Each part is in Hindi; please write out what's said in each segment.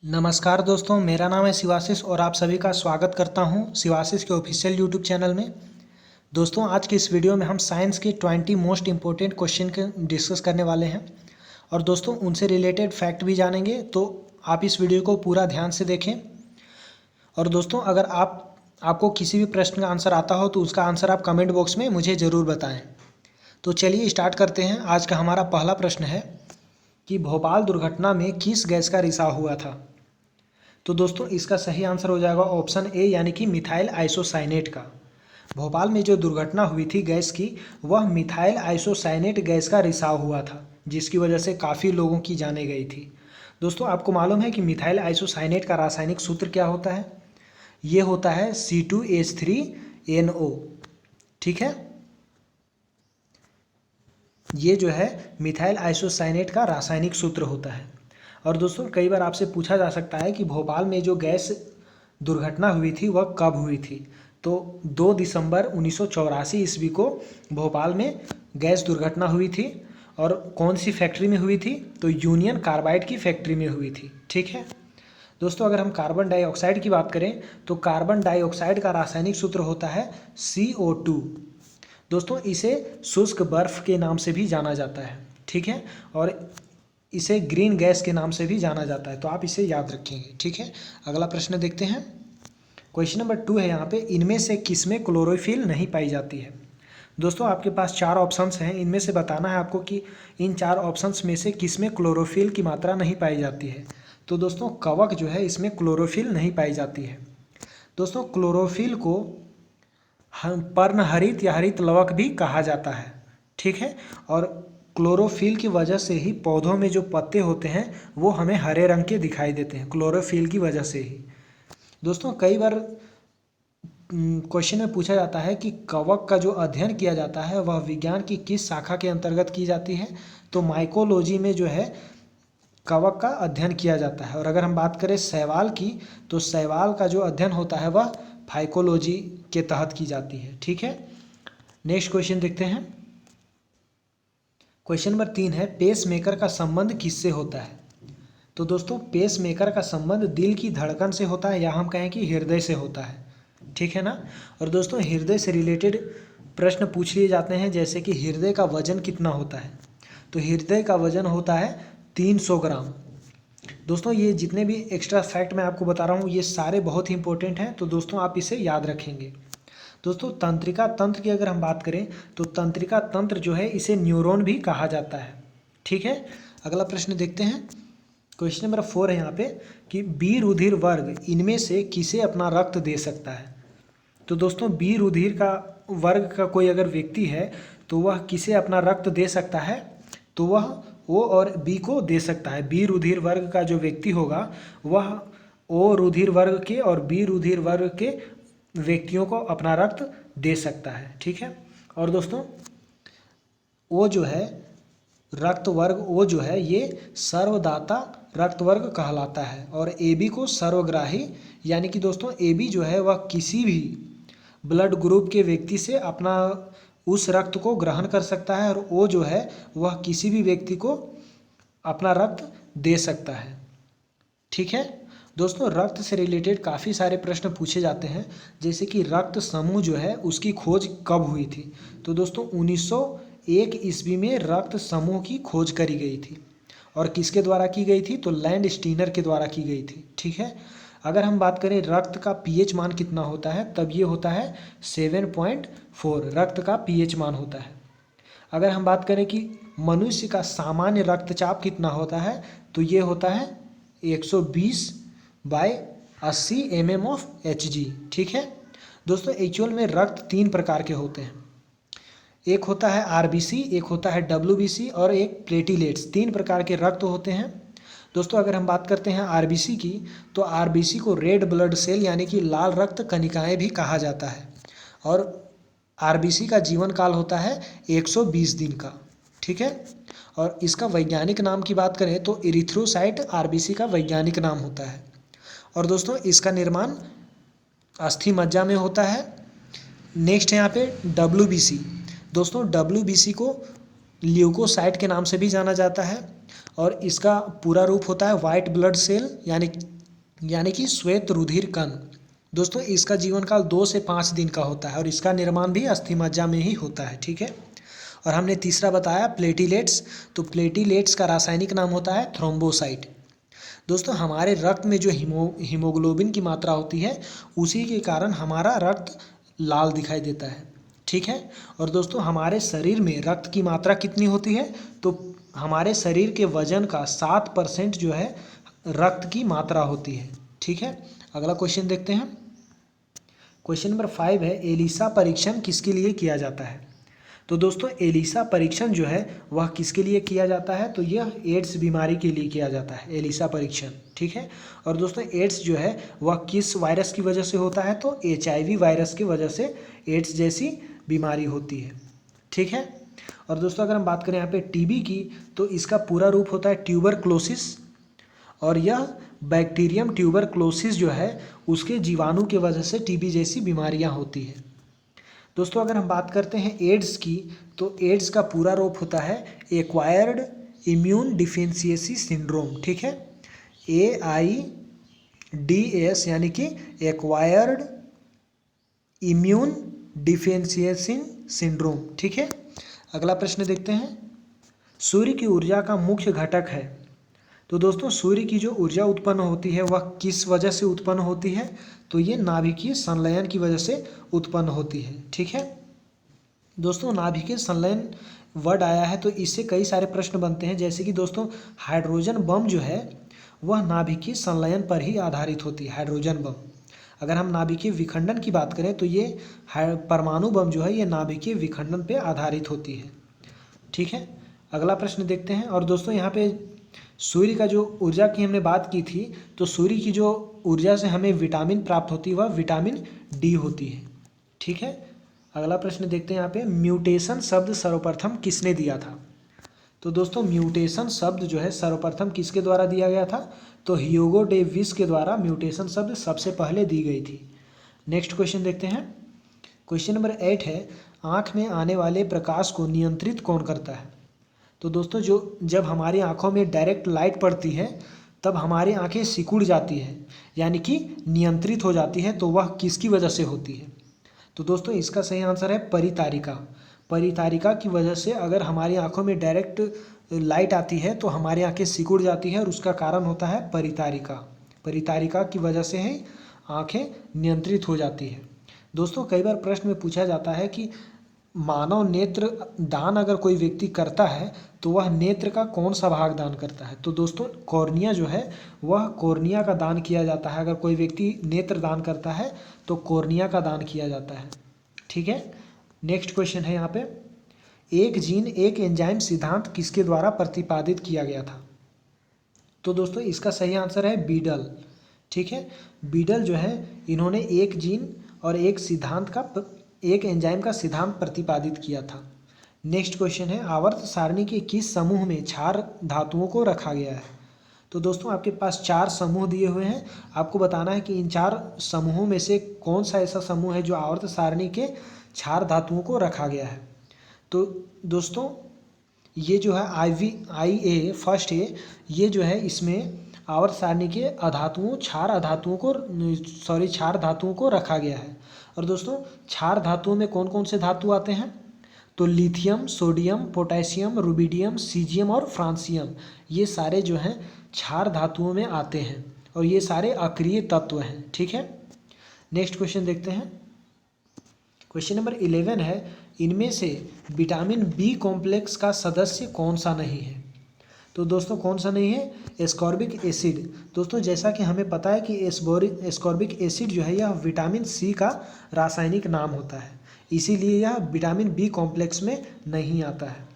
नमस्कार दोस्तों, मेरा नाम है शिवाशीष और आप सभी का स्वागत करता हूं शिवाशीष के ऑफिशियल यूट्यूब चैनल में। दोस्तों, आज की इस वीडियो में हम साइंस के 20 मोस्ट इम्पोर्टेंट क्वेश्चन के डिस्कस करने वाले हैं और दोस्तों उनसे रिलेटेड फैक्ट भी जानेंगे, तो आप इस वीडियो को पूरा ध्यान से देखें। और दोस्तों, अगर आपको किसी भी प्रश्न का आंसर आता हो तो उसका आंसर आप कमेंट बॉक्स में मुझे ज़रूर बताएँ। तो चलिए स्टार्ट करते हैं। आज का हमारा पहला प्रश्न है कि भोपाल दुर्घटना में किस गैस का रिसाव हुआ था। तो दोस्तों, इसका सही आंसर हो जाएगा ऑप्शन ए, यानी कि मिथाइल आइसोसाइनेट का। भोपाल में जो दुर्घटना हुई थी गैस की, वह मिथाइल आइसोसाइनेट गैस का रिसाव हुआ था, जिसकी वजह से काफ़ी लोगों की जानें गई थी। दोस्तों, आपको मालूम है कि मिथाइल आइसोसाइनेट का रासायनिक सूत्र क्या होता है? ये होता है C2H3NO। ठीक है, ये जो है मिथाइल आइसोसाइनेट का रासायनिक सूत्र होता है। और दोस्तों, कई बार आपसे पूछा जा सकता है कि भोपाल में जो गैस दुर्घटना हुई थी वह कब हुई थी। तो 2 दिसंबर 1984 ईस्वी को भोपाल में गैस दुर्घटना हुई थी। और कौन सी फैक्ट्री में हुई थी? तो यूनियन कार्बाइड की फैक्ट्री में हुई थी। ठीक है दोस्तों, अगर हम कार्बन डाइऑक्साइड की बात करें तो कार्बन डाइऑक्साइड का रासायनिक सूत्र होता है CO2। दोस्तों, इसे शुष्क बर्फ के नाम से भी जाना जाता है। ठीक है, और इसे ग्रीन गैस के नाम से भी जाना जाता है, तो आप इसे याद रखेंगे। ठीक है, अगला प्रश्न देखते हैं। क्वेश्चन नंबर 2 है यहाँ पे, इनमें से किसमें क्लोरोफिल नहीं पाई जाती है। दोस्तों, आपके पास 4 ऑप्शंस हैं, इनमें से बताना है आपको कि इन 4 ऑप्शंस में से किसमें क्लोरोफिल की मात्रा नहीं पाई जाती है। तो दोस्तों, कवक जो है इसमें क्लोरोफिल नहीं पाई जाती है। दोस्तों, क्लोरोफिल को पर्णहरित या हरित लवक भी कहा जाता है। ठीक है, और क्लोरोफिल की वजह से ही पौधों में जो पत्ते होते हैं वो हमें हरे रंग के दिखाई देते हैं, क्लोरोफिल की वजह से ही। दोस्तों, कई बार क्वेश्चन में पूछा जाता है कि कवक का जो अध्ययन किया जाता है वह विज्ञान की किस शाखा के अंतर्गत की जाती है। तो माइकोलॉजी में जो है कवक का अध्ययन किया जाता है। और अगर हम बात करें शैवाल की, तो शैवाल का जो अध्ययन होता है वह फाइकोलॉजी के तहत की जाती है। ठीक है, नेक्स्ट क्वेश्चन देखते हैं। क्वेश्चन नंबर 3 है, पेस मेकर का संबंध किससे होता है। तो दोस्तों, पेस मेकर का संबंध दिल की धड़कन से होता है, या हम कहें कि हृदय से होता है। ठीक है ना। और दोस्तों, हृदय से रिलेटेड प्रश्न पूछ लिए जाते हैं, जैसे कि हृदय का वजन कितना होता है। तो हृदय का वजन होता है 300 ग्राम। दोस्तों, ये जितने भी एक्स्ट्रा फैक्ट मैं आपको बता रहा हूँ ये सारे बहुत ही इंपॉर्टेंट हैं, तो दोस्तों आप इसे याद रखेंगे। दोस्तों, तंत्रिका तंत्र की अगर हम बात करें तो तंत्रिका तंत्र जो है इसे न्यूरॉन भी कहा जाता है। ठीक है, अगला प्रश्न देखते हैं। क्वेश्चन नंबर 4 है यहाँ पे कि बी रुधिर वर्ग इनमें से किसे अपना रक्त दे सकता है। तो दोस्तों, बी रुधिर का वर्ग का कोई अगर व्यक्ति है तो वह किसे अपना रक्त दे सकता है। तो वह ओ और बी को दे सकता है। बी रुधिर वर्ग का जो व्यक्ति होगा वह ओ रुधिर वर्ग के और बी रुधिर वर्ग के व्यक्तियों को अपना रक्त दे सकता है। ठीक है, और दोस्तों ओ जो है रक्त वर्ग ओ जो है ये सर्वदाता रक्त वर्ग कहलाता है, और ए बी को सर्वग्राही, यानी कि दोस्तों ए बी जो है वह किसी भी ब्लड ग्रुप के व्यक्ति से अपना उस रक्त को ग्रहण कर सकता है, और ओ जो है वह किसी भी व्यक्ति को अपना रक्त दे सकता है। ठीक है दोस्तों, रक्त से रिलेटेड काफ़ी सारे प्रश्न पूछे जाते हैं, जैसे कि रक्त समूह जो है उसकी खोज कब हुई थी। तो दोस्तों 1901 ईस्वी में रक्त समूह की खोज करी गई थी, और किसके द्वारा की गई थी? तो लैंड स्टीनर के द्वारा की गई थी। ठीक है, अगर हम बात करें रक्त का पीएच मान कितना होता है, तब ये होता है 7.4 रक्त का पीएच मान होता है। अगर हम बात करें कि मनुष्य का सामान्य रक्तचाप कितना होता है, तो ये होता है 120/80 mm ऑफ Hg। ठीक है दोस्तों, एक्चुअल में रक्त 3 प्रकार के होते हैं। एक होता है RBC, एक होता है WBC और एक प्लेटिलेट्स। 3 प्रकार के रक्त होते हैं। दोस्तों, अगर हम बात करते हैं RBC की, तो RBC को रेड ब्लड सेल यानी कि लाल रक्त कणिकाएं भी कहा जाता है, और RBC का जीवन काल होता है 120 दिन का। ठीक है, और इसका वैज्ञानिक नाम की बात करें तो इरिथ्रोसाइट RBC का वैज्ञानिक नाम होता है। और दोस्तों, इसका निर्माण अस्थि मज्जा में होता है। नेक्स्ट है यहाँ पे WBC। दोस्तों, WBC को ल्यूकोसाइट के नाम से भी जाना जाता है, और इसका पूरा रूप होता है वाइट ब्लड सेल यानी कि श्वेत रुधिर कण। दोस्तों इसका जीवन काल 2 से 5 दिन का होता है और इसका निर्माण भी अस्थिमज्जा में ही होता है। ठीक है, और हमने तीसरा बताया प्लेटिलेट्स। तो प्लेटिलेट्स का रासायनिक नाम होता है थ्रोम्बोसाइट। दोस्तों हमारे रक्त में जो हीमोग्लोबिन की मात्रा होती है उसी के कारण हमारा रक्त लाल दिखाई देता है। ठीक है, और दोस्तों हमारे शरीर में रक्त की मात्रा कितनी होती है, तो हमारे शरीर के वजन का 7% जो है रक्त की मात्रा होती है। ठीक है, अगला क्वेश्चन देखते हैं। क्वेश्चन नंबर 5 है, एलिसा परीक्षण किसके लिए किया जाता है। तो दोस्तों एलिसा परीक्षण जो है वह किसके लिए किया जाता है, तो यह एड्स बीमारी के लिए किया जाता है एलिसा परीक्षण। ठीक है, और दोस्तों एड्स जो है वह किस वायरस की वजह से होता है, तो HIV वायरस की वजह से एड्स जैसी बीमारी होती है। ठीक है, और दोस्तों अगर हम बात करें यहाँ पे टीबी की, तो इसका पूरा रूप होता है ट्यूबरक्लोसिस, और यह बैक्टीरियम ट्यूबरक्लोसिस जो है उसके जीवाणु की वजह से टीबी जैसी बीमारियाँ होती है। दोस्तों अगर हम बात करते हैं एड्स की, तो एड्स का पूरा रूप होता है एक्वायर्ड इम्यून डिफिशियंसी सिंड्रोम। ठीक है, AIDS यानी कि एक्वायर्ड इम्यून डिफिशियंसी सिंड्रोम। ठीक है, अगला प्रश्न देखते हैं। सूर्य की ऊर्जा का मुख्य घटक है। तो दोस्तों सूर्य की जो ऊर्जा उत्पन्न होती है वह किस वजह से उत्पन्न होती है, तो ये नाभिकीय संलयन की वजह से उत्पन्न होती है। ठीक है, दोस्तों नाभिकीय संलयन वर्ड आया है तो इससे कई सारे प्रश्न बनते हैं, जैसे कि दोस्तों हाइड्रोजन बम जो है वह नाभिकीय संलयन पर ही आधारित होती है। हाइड्रोजन बम, अगर हम नाभिकीय विखंडन की बात करें तो ये परमाणु बम जो है ये नाभिकीय विखंडन पे आधारित होती है। ठीक है, अगला प्रश्न देखते हैं। और दोस्तों यहाँ पे सूर्य का जो ऊर्जा की हमने बात की थी, तो सूर्य की जो ऊर्जा से हमें विटामिन प्राप्त होती है वह विटामिन डी होती है। ठीक है, अगला प्रश्न देखते हैं। यहाँ पे म्यूटेशन शब्द सर्वप्रथम किसने दिया था। तो दोस्तों म्यूटेशन शब्द जो है सर्वप्रथम किसके द्वारा दिया गया था, तो ह्यूगो डे विस के द्वारा म्यूटेशन शब्द सबसे पहले दी गई थी। नेक्स्ट क्वेश्चन देखते हैं। क्वेश्चन नंबर 8 है, आँख में आने वाले प्रकाश को नियंत्रित कौन करता है। तो दोस्तों जब हमारी आँखों में डायरेक्ट लाइट पड़ती है तब हमारी आँखें सिकुड़ जाती है यानी कि नियंत्रित हो जाती है, तो वह किसकी वजह से होती है। तो दोस्तों इसका सही आंसर है परितारिका। परितारिका की वजह से अगर हमारी आँखों में डायरेक्ट लाइट आती है तो हमारी आँखें सिकुड़ जाती है और उसका कारण होता है परितारिका। परितारिका की वजह से ही आँखें नियंत्रित हो जाती है। दोस्तों कई बार प्रश्न में पूछा जाता है कि मानव नेत्र दान अगर कोई व्यक्ति करता है तो वह नेत्र का कौन सा भाग दान करता है। तो दोस्तों कॉर्निया जो है वह कॉर्निया का दान किया जाता है। अगर कोई व्यक्ति नेत्र दान करता है तो कॉर्निया का दान किया जाता है। ठीक है, नेक्स्ट क्वेश्चन है यहाँ पे, एक जीन एक एंजाइम सिद्धांत किसके द्वारा प्रतिपादित किया गया था। तो दोस्तों इसका सही आंसर है बीडल। ठीक है, बीडल जो है इन्होंने एक जीन और एक एंजाइम का सिद्धांत प्रतिपादित किया था। नेक्स्ट क्वेश्चन है, आवर्त सारणी के किस समूह में क्षार धातुओं को रखा गया है। तो दोस्तों आपके पास 4 समूह दिए हुए हैं, आपको बताना है कि इन 4 समूहों में से कौन सा ऐसा समूह है जो आवर्त सारणी के क्षार धातुओं को रखा गया है। तो दोस्तों ये जो है IA फर्स्ट है, ये जो है इसमें आवर्त सारणी के क्षार धातुओं को रखा गया है। और दोस्तों क्षार धातुओं में कौन कौन से धातु आते हैं, तो lithium, sodium, potassium, rubidium, caesium और फ्रांसियम, ये सारे जो हैं क्षार धातुओं में आते हैं और ये सारे अक्रिय तत्व हैं। ठीक है, नेक्स्ट क्वेश्चन देखते हैं। क्वेश्चन नंबर 11 है, इनमें से विटामिन बी कॉम्प्लेक्स का सदस्य कौन सा नहीं है। तो दोस्तों कौन सा नहीं है, एस्कॉर्बिक एसिड। दोस्तों जैसा कि हमें पता है कि एस्कॉर्बिक एसिड जो है यह विटामिन सी का रासायनिक नाम होता है, इसीलिए यह विटामिन बी कॉम्प्लेक्स में नहीं आता है।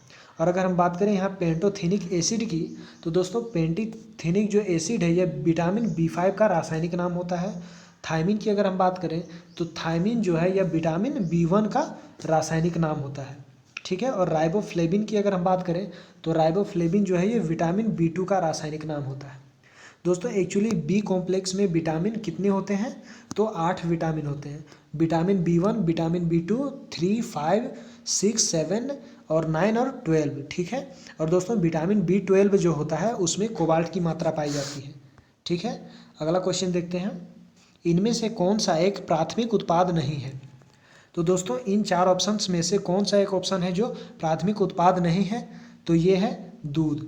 और अगर हम बात करें यहाँ पेंटोथेनिक एसिड की, तो दोस्तों पेंटोथेनिक जो एसिड है यह विटामिन B5 का रासायनिक नाम होता है। थायमिन की अगर हम बात करें तो थायमिन जो है यह विटामिन B1 का रासायनिक नाम होता है। ठीक है, और राइबोफ्लेविन की अगर हम बात करें तो राइबोफ्लेविन जो है ये विटामिन B2 का रासायनिक नाम होता है। दोस्तों एक्चुअली बी कॉम्प्लेक्स में विटामिन कितने होते हैं, तो 8 विटामिन होते हैं। विटामिन B1, विटामिन B2, 3, 5, 6, 7 और 9 और 12, ठीक है। और दोस्तों विटामिन B12 जो होता है उसमें कोबाल्ट की मात्रा पाई जाती है, ठीक है। अगला क्वेश्चन देखते हैं, इनमें से कौन सा एक प्राथमिक उत्पाद नहीं है। तो दोस्तों इन 4 ऑप्शंस में से कौन सा एक ऑप्शन है जो प्राथमिक उत्पाद नहीं है, तो ये है दूध,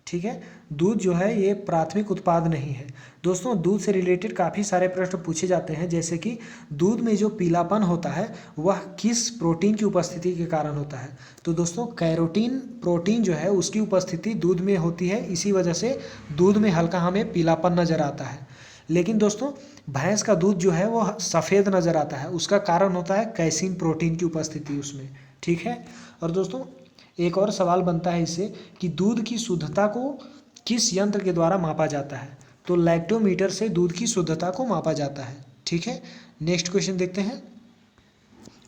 ठीक है। दूध जो है ये प्राथमिक उत्पाद नहीं है। दोस्तों दूध से रिलेटेड काफ़ी सारे प्रश्न पूछे जाते हैं, जैसे कि दूध में जो पीलापन होता है वह किस प्रोटीन की उपस्थिति के कारण होता है। तो दोस्तों कैरोटीन प्रोटीन जो है उसकी उपस्थिति दूध में होती है, इसी वजह से दूध में हल्का हमें पीलापन नज़र आता है। लेकिन दोस्तों भैंस का दूध जो है वो सफ़ेद नज़र आता है, उसका कारण होता है कैसीन प्रोटीन की उपस्थिति उसमें, ठीक है। और दोस्तों एक और सवाल बनता है इससे कि दूध की शुद्धता को किस यंत्र के द्वारा मापा जाता है। तो लैक्टोमीटर से दूध की शुद्धता को मापा जाता है, ठीक है। नेक्स्ट क्वेश्चन देखते हैं,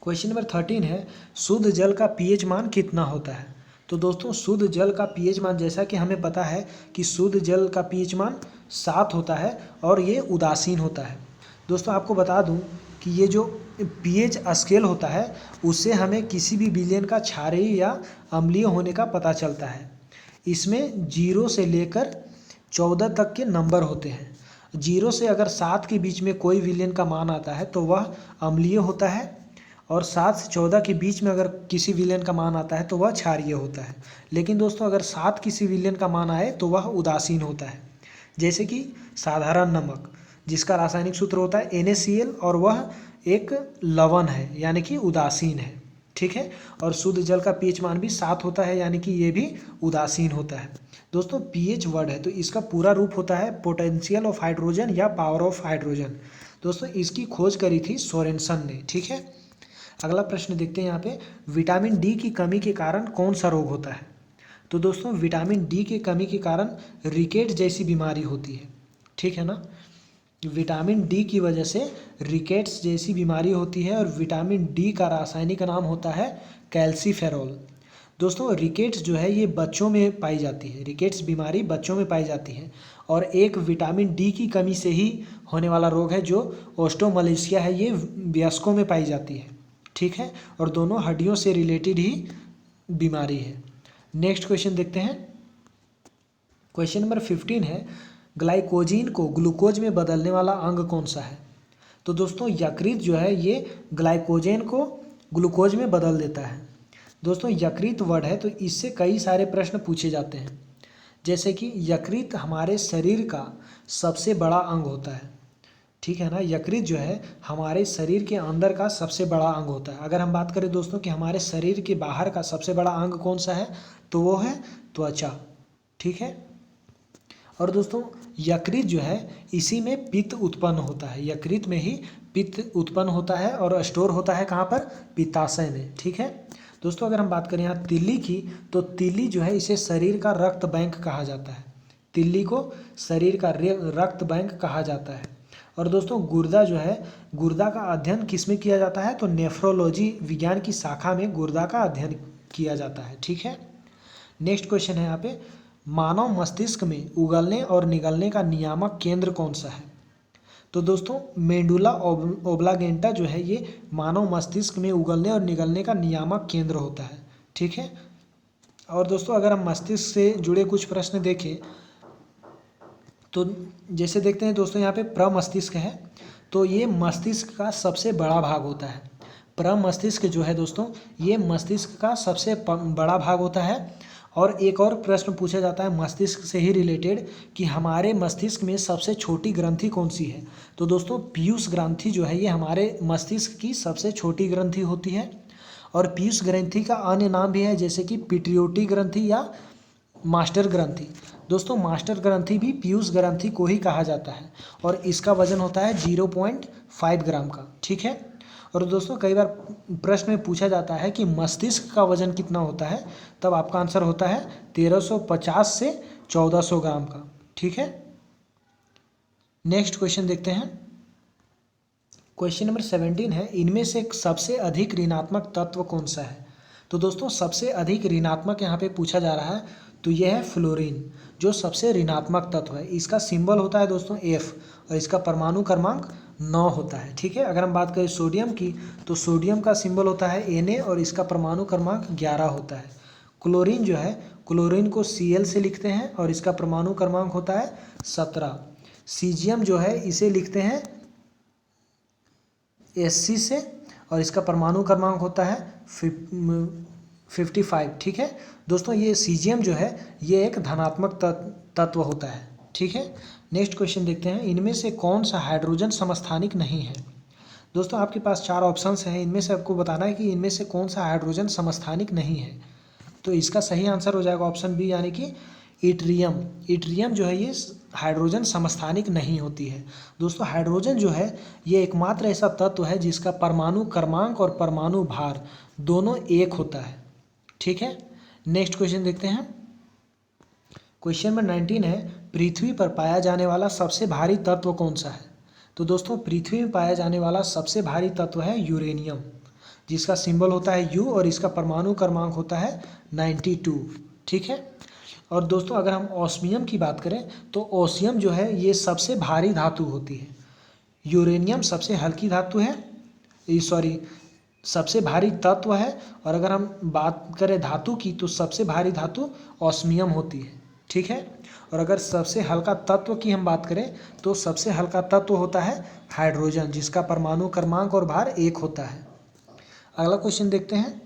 क्वेश्चन नंबर 13 है, शुद्ध जल का पीएच मान कितना होता है। तो दोस्तों शुद्ध जल का पीएच मान, जैसा कि हमें पता है कि शुद्ध जल का पीएच मान 7 होता है और ये उदासीन होता है। दोस्तों आपको बता दूं कि ये जो पीएच स्केल होता है उससे हमें किसी भी विलयन का क्षारीय या अम्लीय होने का पता चलता है। इसमें 0 से लेकर 14 तक के नंबर होते हैं। 0 से अगर 7 के बीच में कोई विलयन का मान आता है तो वह अम्लीय होता है, और 7 से 14 के बीच में अगर किसी विलयन का मान आता है तो वह क्षारीय होता है। लेकिन दोस्तों अगर 7 किसी विलयन का मान आए तो वह उदासीन होता है। जैसे कि साधारण नमक जिसका रासायनिक सूत्र होता है NaCl और वह एक लवण है यानी कि उदासीन है, ठीक है। और शुद्ध जल का पीएच मान भी 7 होता है यानी कि ये भी उदासीन होता है। दोस्तों पीएच वर्ड है तो इसका पूरा रूप होता है पोटेंशियल ऑफ हाइड्रोजन या पावर ऑफ हाइड्रोजन। दोस्तों इसकी खोज करी थी सोरेनसन ने, ठीक है। अगला प्रश्न देखते हैं यहाँ पे, विटामिन डी की कमी के कारण कौन सा रोग होता है। तो दोस्तों विटामिन डी की कमी के कारण रिकेट जैसी बीमारी होती है, ठीक है ना। विटामिन डी की वजह से रिकेट्स जैसी बीमारी होती है, और विटामिन डी का रासायनिक नाम होता है कैल्सीफेरॉल। दोस्तों रिकेट्स जो है ये बच्चों में पाई जाती है, रिकेट्स बीमारी बच्चों में पाई जाती है, और एक विटामिन डी की कमी से ही होने वाला रोग है जो ओस्टोमलेशिया है, ये वयस्कों में पाई जाती है, ठीक है। और दोनों हड्डियों से रिलेटेड ही बीमारी है। नेक्स्ट क्वेश्चन देखते हैं, क्वेश्चन नंबर 15 है, ग्लाइकोजीन को ग्लूकोज में बदलने वाला अंग कौन सा है। तो दोस्तों यकृत जो है ये ग्लाइकोजेन को ग्लूकोज में बदल देता है। दोस्तों यकृत वर्ड है तो इससे कई सारे प्रश्न पूछे जाते हैं, जैसे कि यकृत हमारे शरीर का सबसे बड़ा अंग होता है, ठीक है ना। यकृत जो है हमारे शरीर के अंदर का सबसे बड़ा अंग होता है। अगर हम बात करें दोस्तों कि हमारे शरीर के बाहर का सबसे बड़ा अंग कौन सा है, तो वो है त्वचा, ठीक है। और दोस्तों यकृत जो है इसी में पित्त उत्पन्न होता है, यकृत में ही पित्त उत्पन्न होता है और स्टोर होता है कहाँ पर, पित्ताशय में, ठीक है। दोस्तों अगर हम बात करें यहाँ तिल्ली की, तो तिल्ली जो है इसे शरीर का रक्त बैंक कहा जाता है, तिल्ली को शरीर का रक्त बैंक कहा जाता है। और दोस्तों गुर्दा जो है, गुर्दा का अध्ययन किस में किया जाता है, तो नेफ्रोलॉजी विज्ञान की शाखा में गुर्दा का अध्ययन किया जाता है, ठीक है। नेक्स्ट क्वेश्चन है यहाँ पे, मानव मस्तिष्क में उगलने और निगलने का नियामक केंद्र कौन सा है। तो दोस्तों मेंडुला ओब्लागेंटा जो है ये मानव मस्तिष्क में उगलने और निगलने का नियामक केंद्र होता है, ठीक है। और दोस्तों अगर हम मस्तिष्क से जुड़े कुछ प्रश्न देखें तो जैसे देखते हैं दोस्तों यहाँ पे प्रमस्तिष्क है, तो ये मस्तिष्क का सबसे बड़ा भाग होता है। प्रमस्तिष्क जो है दोस्तों ये मस्तिष्क का सबसे बड़ा भाग होता है। और एक और प्रश्न पूछा जाता है मस्तिष्क से ही रिलेटेड कि हमारे मस्तिष्क में सबसे छोटी ग्रंथि कौन सी है। तो दोस्तों पीयूष ग्रंथि जो है ये हमारे मस्तिष्क की सबसे छोटी ग्रंथि होती है। और पीयूष ग्रंथि का अन्य नाम भी है, जैसे कि पिट्यूटरी ग्रंथि या मास्टर ग्रंथि। दोस्तों मास्टर ग्रंथि भी पीयूष ग्रंथि को ही कहा जाता है, और इसका वजन होता है 0.5 ग्राम का, ठीक है। और दोस्तों कई बार प्रश्न में पूछा जाता है कि मस्तिष्क का वजन कितना होता है, तब आपका आंसर होता है 1350 से 1400 ग्राम का, ठीक है। नेक्स्ट क्वेश्चन देखते हैं, क्वेश्चन नंबर 17 है, इनमें से सबसे अधिक ऋणात्मक तत्व कौन सा है। तो दोस्तों सबसे अधिक ऋणात्मक यहाँ पे पूछा जा रहा है, तो यह है फ्लोरीन, जो सबसे ऋणात्मक तत्व है। इसका सिंबल होता है दोस्तों F और इसका परमाणु क्रमांक 9 होता है। ठीक है, अगर हम बात करें सोडियम की तो सोडियम का सिंबल होता है Na और इसका परमाणु क्रमांक 11 होता है। क्लोरीन जो है, क्लोरीन को Cl से लिखते हैं और इसका परमाणु क्रमांक होता है 17। सीजियम जो है इसे लिखते हैं Sc से और इसका परमाणु क्रमांक होता है 55। ठीक है दोस्तों, ये सीजियम जो है ये एक धनात्मक तत्व होता है। ठीक है, नेक्स्ट क्वेश्चन देखते हैं, इनमें से कौन सा हाइड्रोजन समस्थानिक नहीं है। दोस्तों आपके पास 4 ऑप्शंस हैं, इनमें से आपको बताना है कि इनमें से कौन सा हाइड्रोजन समस्थानिक नहीं है। तो इसका सही आंसर हो जाएगा ऑप्शन बी, यानी कि इट्रियम। इट्रियम जो है ये हाइड्रोजन समस्थानिक नहीं होती है। दोस्तों हाइड्रोजन जो है ये एकमात्र ऐसा तत्व है जिसका परमाणु क्रमांक और परमाणु भार दोनों एक होता है। ठीक है, नेक्स्ट क्वेश्चन देखते हैं। क्वेश्चन नंबर 19 है, पृथ्वी पर पाया जाने वाला सबसे भारी तत्व कौन सा है। तो दोस्तों पृथ्वी में पाया जाने वाला सबसे भारी तत्व है यूरेनियम, जिसका सिंबल होता है U और इसका परमाणु क्रमांक होता है 92। ठीक है, और दोस्तों अगर हम ऑस्मियम की बात करें तो ओसियम जो है ये सबसे भारी धातु होती है। यूरेनियम सबसे हल्की धातु है, सबसे भारी तत्व है। और अगर हम बात करें धातु की तो सबसे भारी धातु ऑस्मियम होती है। ठीक है, और अगर सबसे हल्का तत्व की हम बात करें तो सबसे हल्का तत्व होता है हाइड्रोजन, जिसका परमाणु क्रमांक और भार 1 होता है। अगला क्वेश्चन देखते हैं,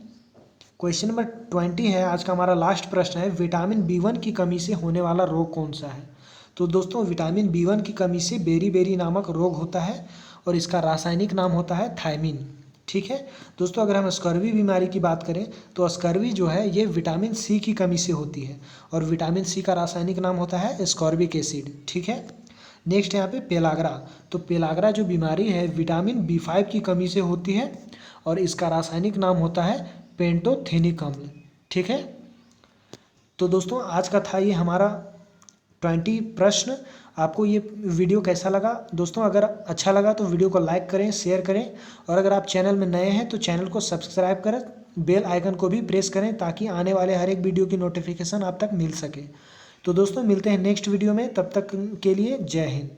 क्वेश्चन नंबर 20 है, आज का हमारा लास्ट प्रश्न है, विटामिन B1 की कमी से होने वाला रोग कौन सा है। तो दोस्तों विटामिन B1 की कमी से बेरी नामक रोग होता है और इसका रासायनिक नाम होता है थायमिन। ठीक है दोस्तों, अगर हम स्कर्वी बीमारी की बात करें तो स्कर्वी जो है ये विटामिन C की कमी से होती है और विटामिन C का रासायनिक नाम होता है स्कॉर्बिक एसिड। ठीक है, नेक्स्ट यहाँ पे पेलाग्रा। तो पेलाग्रा जो बीमारी है विटामिन B5 की कमी से होती है और इसका रासायनिक नाम होता है पेंटोथेनिक अम्ल। ठीक है, तो दोस्तों आज का था ये हमारा 20 प्रश्न। आपको ये वीडियो कैसा लगा दोस्तों? अगर अच्छा लगा तो वीडियो को लाइक करें, शेयर करें, और अगर आप चैनल में नए हैं तो चैनल को सब्सक्राइब करें, बेल आइकन को भी प्रेस करें ताकि आने वाले हर एक वीडियो की नोटिफिकेशन आप तक मिल सके। तो दोस्तों मिलते हैं नेक्स्ट वीडियो में, तब तक के लिए जय हिंद।